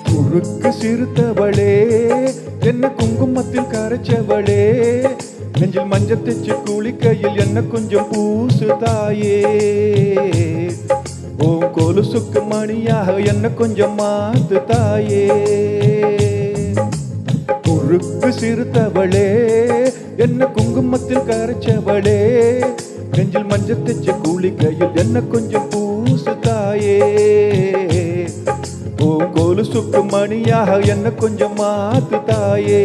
குறுக்கு சிறுத்தவளே என்ன குங்குமத்தில் கரைச்சவளே நெஞ்சில் மஞ்சள் தைச்சு குளிக்கையில் என்ன கொஞ்சம் பூசு தாயே ஓ கொலுசுக்கு மணியாக என்ன கொஞ்சம் மாத்து தாயே குறுக்கு சிறுத்தவளே என்ன குங்குமத்தில் கரைச்சவளே நெஞ்சில் மஞ்சள் தைச்சு குளிக்கையில் என்ன கொஞ்சம் பூசு தாயே ஓ கொலுசுக்கு மணியாக என்ன கொஞ்சம் மாத்து தாயே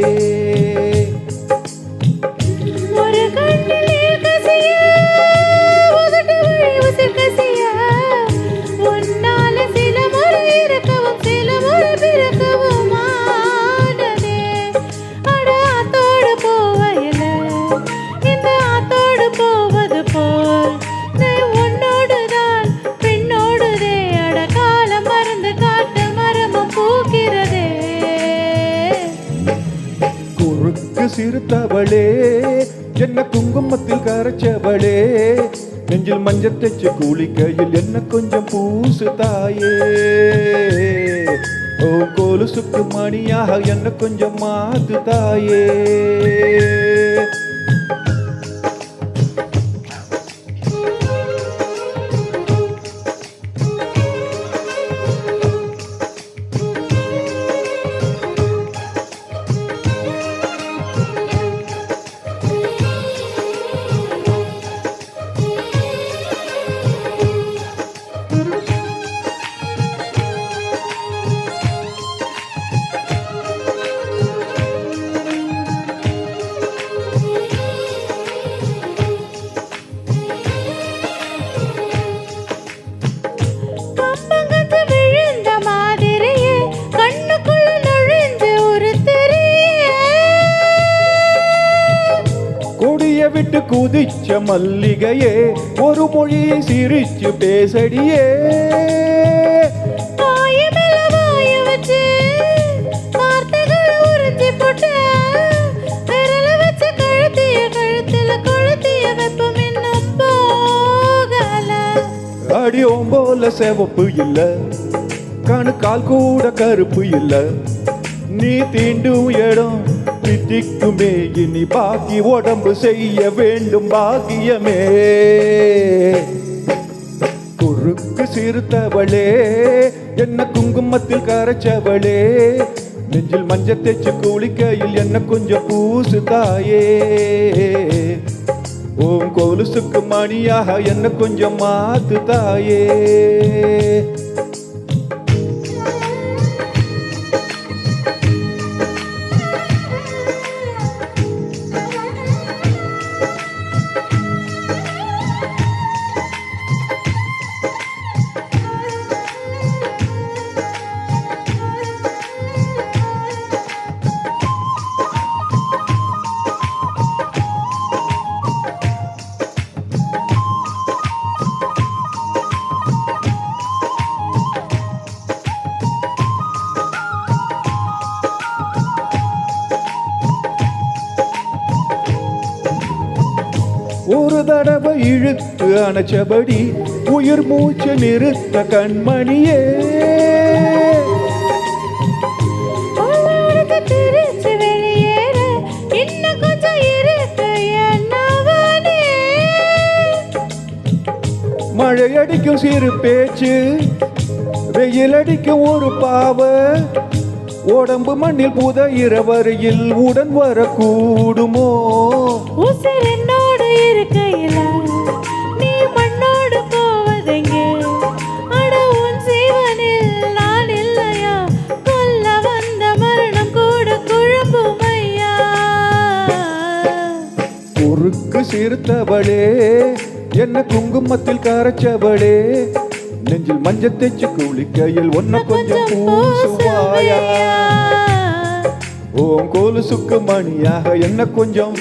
சிறுத்தவளே என்ன குங்குமத்தில் கரைச்சவளே நெஞ்சில் மஞ்சள் தைச்சு குளிக்கையில் என்ன கொஞ்சம் பூசு தாயே ஓ கொலுசுக்கு மணியாக என்ன கொஞ்சம் மாத்து தாயே விட்டு குதிச்ச மல்லிகையே ஒரு மொழியை சிரிச்சு பேசடியே அடியோம் போல சிவப்பு இல்ல கணு கால் கூட கருப்பு இல்ல நீ தீண்டும் இடம் தித்திக்குமே இனி பாக்கி உடம்பு செய்ய வேண்டும் பாக்கியமே குறுக்கு சிறுத்தவளே என்ன குங்குமத்தில் கரைச்சவளே நெஞ்சில் மஞ்சள் தைச்சு குளிக்கையில் என்ன கொஞ்சம் பூசு தாயே ஓம் கொலுசுக்கு மணியாக என்ன கொஞ்சம் மாத்து தாயே ஒரு தடவை இழுத்து அணைச்சபடி உயிர் மூச்சு நிறுத்த கண்மணியே மழை அடிக்கும் சிறு பேச்சு வெயில் அடிக்கும் ஒரு பாவ உடம்பு மண்ணில் புதையிற வரையில் உடன் வரக்கூடுமோ உசிரனோடு இருக்கையில நீ மண்ணோடு போவதெங்க அட உன் ஜீவனில் நான் இல்லையா கொல்ல வந்த மரணம் கூட குழம்புமையா குறுக்கு சிறுத்தவளே என்ன குங்குமத்தில் கரைச்சவளே நெஞ்சில் மஞ்சள் தைச்சு குளிக்கையில் ஒன்ன கொஞ்சம் பூசுவாயா ஓம் கொலுசுக்கு மணியாக என்ன கொஞ்சம்